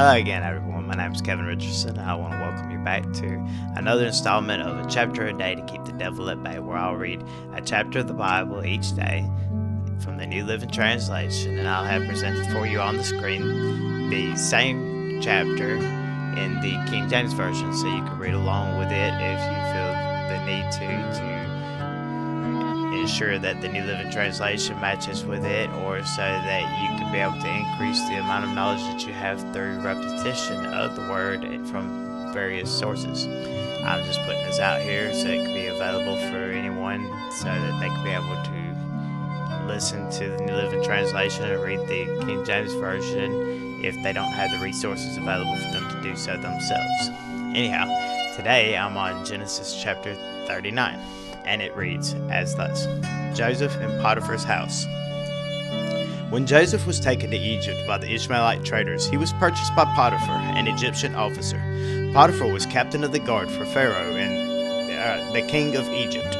Hello again, everyone. My name is Kevin Richardson, and I want to welcome you back to another installment of A Chapter a Day to Keep the Devil at Bay, where I'll read a chapter of the Bible each day from the New Living Translation, and I'll have presented for you on the screen the same chapter in the King James Version, so you can read along with it if you feel the need to ensure that the New Living Translation matches with it, or so that you can be able to increase the amount of knowledge that you have through repetition of the word from various sources. I'm just putting this out here so it can be available for anyone so that they can be able to listen to the New Living Translation and read the King James Version if they don't have the resources available for them to do so themselves. Anyhow, today I'm on Genesis chapter 39. And it reads as thus: Joseph in Potiphar's house. When Joseph was taken to Egypt by the Ishmaelite traders, he was purchased by Potiphar, an Egyptian officer. Potiphar was captain of the guard for Pharaoh and the king of Egypt.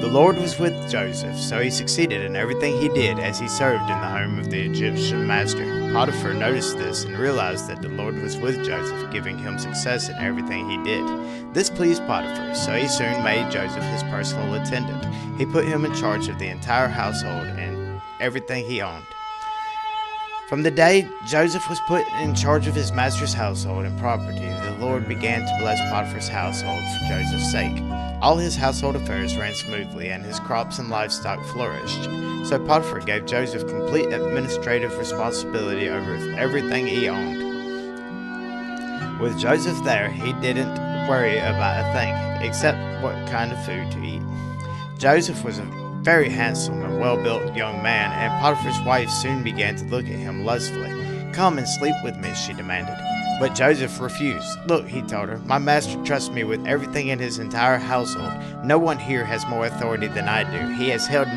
The Lord was with Joseph, so he succeeded in everything he did as he served in the home of the Egyptian master. Potiphar noticed this and realized that the Lord was with Joseph, giving him success in everything he did. This pleased Potiphar, so he soon made Joseph his personal attendant. He put him in charge of the entire household and everything he owned. From the day Joseph was put in charge of his master's household and property, the Lord began to bless Potiphar's household for Joseph's sake. All his household affairs ran smoothly, and his crops and livestock flourished. So Potiphar gave Joseph complete administrative responsibility over everything he owned. With Joseph there, he didn't worry about a thing, except what kind of food to eat. Joseph was a very handsome and well-built young man, and Potiphar's wife soon began to look at him lustfully. "Come and sleep with me," she demanded. But Joseph refused. "Look," he told her, "my master trusts me with everything in his entire household. No one here has more authority than I do. He has held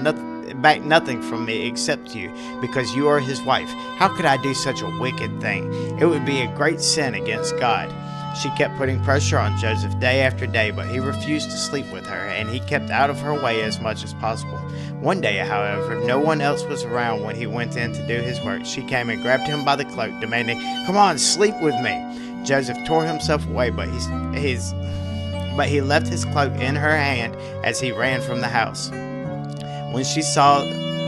back nothing from me except you, because you are his wife. How could I do such a wicked thing? It would be a great sin against God." She kept putting pressure on Joseph day after day, but he refused to sleep with her, and he kept out of her way as much as possible. One day, however, no one else was around when he went in to do his work. She came and grabbed him by the cloak, demanding, "Come on, sleep with me." Joseph tore himself away, but he left his cloak in her hand as he ran from the house. When she saw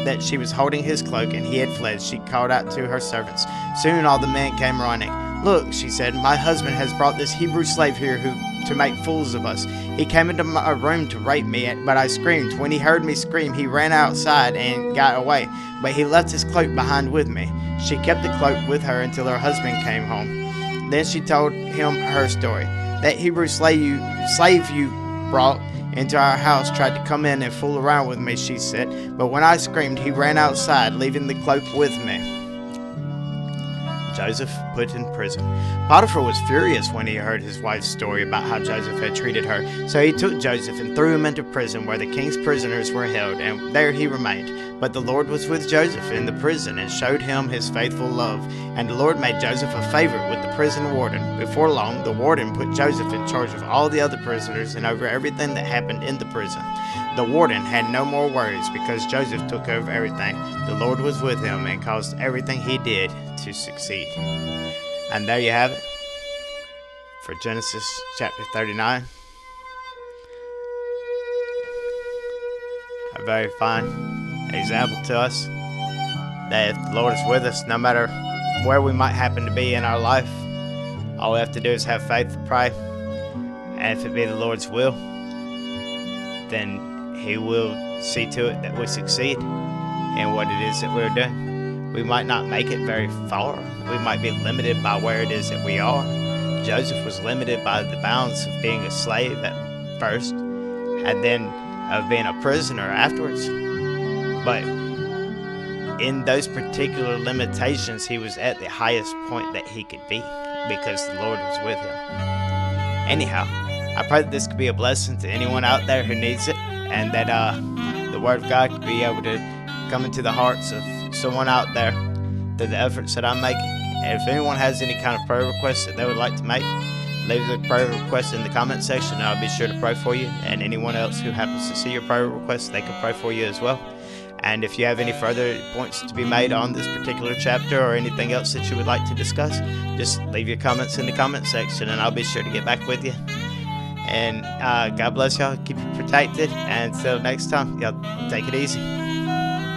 that she was holding his cloak and he had fled, she called out to her servants. Soon all the men came running. "Look," she said, "my husband has brought this Hebrew slave here to make fools of us. He came into my room to rape me, but I screamed. When he heard me scream, he ran outside and got away, but he left his cloak behind with me." She kept the cloak with her until her husband came home. Then she told him her story. "That Hebrew slave you brought into our house tried to come in and fool around with me," she said, "but when I screamed, he ran outside, leaving the cloak with me." Joseph put in prison. Potiphar was furious when he heard his wife's story about how Joseph had treated her, so he took Joseph and threw him into prison where the king's prisoners were held, and there he remained. But the Lord was with Joseph in the prison and showed him his faithful love, and the Lord made Joseph a favorite with the prison warden. Before long, the warden put Joseph in charge of all the other prisoners and over everything that happened in the prison. The warden had no more worries because Joseph took over everything. The Lord was with him and caused everything he did to succeed. And there you have it for Genesis chapter 39. A very fine example to us that if the Lord is with us, no matter where we might happen to be in our life, all we have to do is have faith and pray. And if it be the Lord's will, then He will see to it that we succeed in what it is that we're doing. We might not make it very far. We might be limited by where it is that we are. Joseph was limited by the bounds of being a slave at first, and then of being a prisoner afterwards. But in those particular limitations, he was at the highest point that he could be because the Lord was with him. Anyhow, I pray that this could be a blessing to anyone out there who needs it, and that the Word of God could be able to come into the hearts of someone out there through the efforts that I'm making. And if anyone has any kind of prayer requests that they would like to make, leave the prayer request in the comment section, and I'll be sure to pray for you. And anyone else who happens to see your prayer request, they can pray for you as well. And if you have any further points to be made on this particular chapter or anything else that you would like to discuss, just leave your comments in the comment section and I'll be sure to get back with you. And God bless y'all. Keep you protected. And until next time, y'all take it easy.